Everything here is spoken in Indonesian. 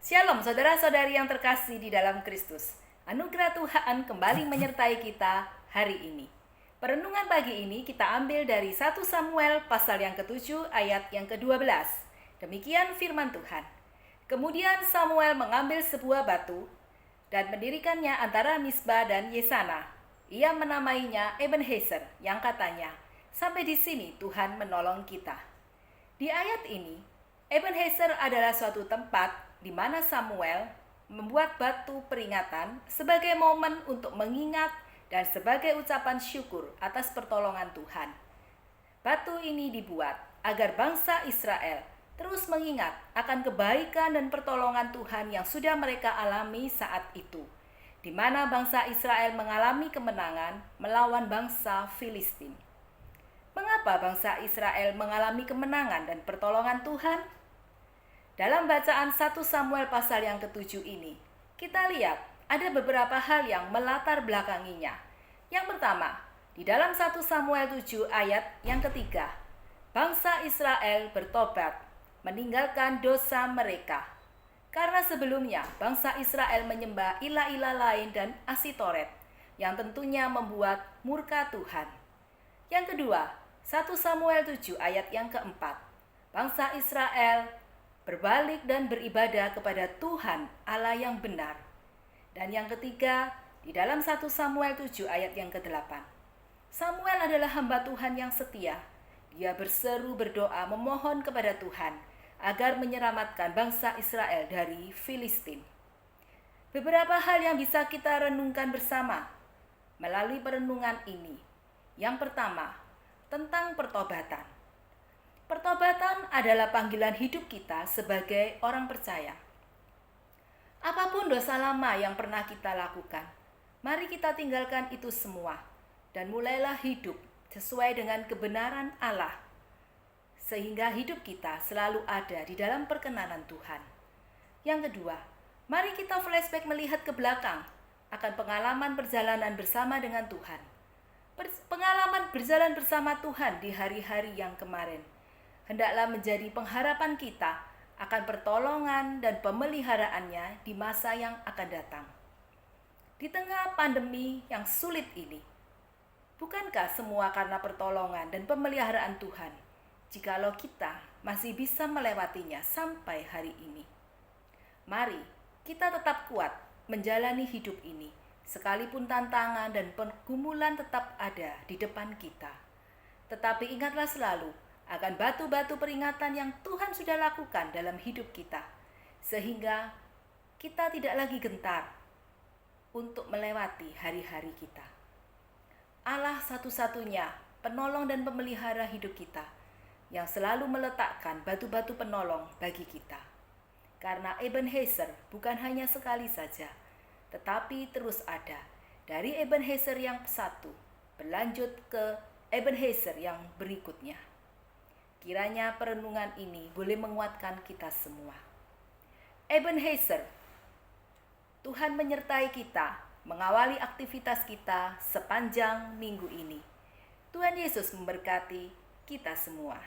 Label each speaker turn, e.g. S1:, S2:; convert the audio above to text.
S1: Shalom saudara-saudari yang terkasih di dalam Kristus. Anugerah Tuhan kembali menyertai kita hari ini. Perenungan pagi ini kita ambil dari 1 Samuel pasal yang ke-7 ayat yang ke-12. Demikian firman Tuhan. Kemudian Samuel mengambil sebuah batu dan mendirikannya antara Misbah dan Yesana. Ia menamainya Ebenezer yang katanya, sampai di sini Tuhan menolong kita. Di ayat ini, Ebenezer adalah suatu tempat di mana Samuel membuat batu peringatan sebagai momen untuk mengingat dan sebagai ucapan syukur atas pertolongan Tuhan. Batu ini dibuat agar bangsa Israel terus mengingat akan kebaikan dan pertolongan Tuhan yang sudah mereka alami saat itu, di mana bangsa Israel mengalami kemenangan melawan bangsa Filistin. Mengapa bangsa Israel mengalami kemenangan dan pertolongan Tuhan? Dalam bacaan 1 Samuel pasal yang ke-7 ini, kita lihat ada beberapa hal yang melatar belakanginya. Yang pertama, di dalam 1 Samuel 7 ayat yang ketiga, bangsa Israel bertobat, meninggalkan dosa mereka. Karena sebelumnya bangsa Israel menyembah ilah-ilah lain dan Asitoret, yang tentunya membuat murka Tuhan. Yang kedua, 1 Samuel 7 ayat yang keempat, bangsa Israel berbalik dan beribadah kepada Tuhan Allah yang benar. Dan yang ketiga, di dalam 1 Samuel 7 ayat yang ke-8. Samuel adalah hamba Tuhan yang setia. Dia berseru berdoa memohon kepada Tuhan agar menyelamatkan bangsa Israel dari Filistin. Beberapa hal yang bisa kita renungkan bersama melalui perenungan ini. Yang pertama, tentang pertobatan. Pertobatan adalah panggilan hidup kita sebagai orang percaya. Apapun dosa lama yang pernah kita lakukan, mari kita tinggalkan itu semua dan mulailah hidup sesuai dengan kebenaran Allah, sehingga hidup kita selalu ada di dalam perkenanan Tuhan. Yang kedua, mari kita flashback melihat ke belakang akan pengalaman perjalanan bersama dengan Tuhan. Pengalaman berjalan bersama Tuhan di hari-hari yang kemarin hendaklah menjadi pengharapan kita akan pertolongan dan pemeliharaannya di masa yang akan datang. Di tengah pandemi yang sulit ini, bukankah semua karena pertolongan dan pemeliharaan Tuhan, jikalau kita masih bisa melewatinya sampai hari ini? Mari kita tetap kuat menjalani hidup ini, sekalipun tantangan dan pergumulan tetap ada di depan kita. Tetapi ingatlah selalu akan batu-batu peringatan yang Tuhan sudah lakukan dalam hidup kita, sehingga kita tidak lagi gentar untuk melewati hari-hari kita. Allah satu-satunya penolong dan pemelihara hidup kita, yang selalu meletakkan batu-batu penolong bagi kita. Karena Ebenezer bukan hanya sekali saja, tetapi terus ada. Dari Ebenezer yang satu berlanjut ke Ebenezer yang berikutnya. Kiranya perenungan ini boleh menguatkan kita semua. Ebenezer, Tuhan menyertai kita, mengawali aktivitas kita sepanjang minggu ini. Tuhan Yesus memberkati kita semua.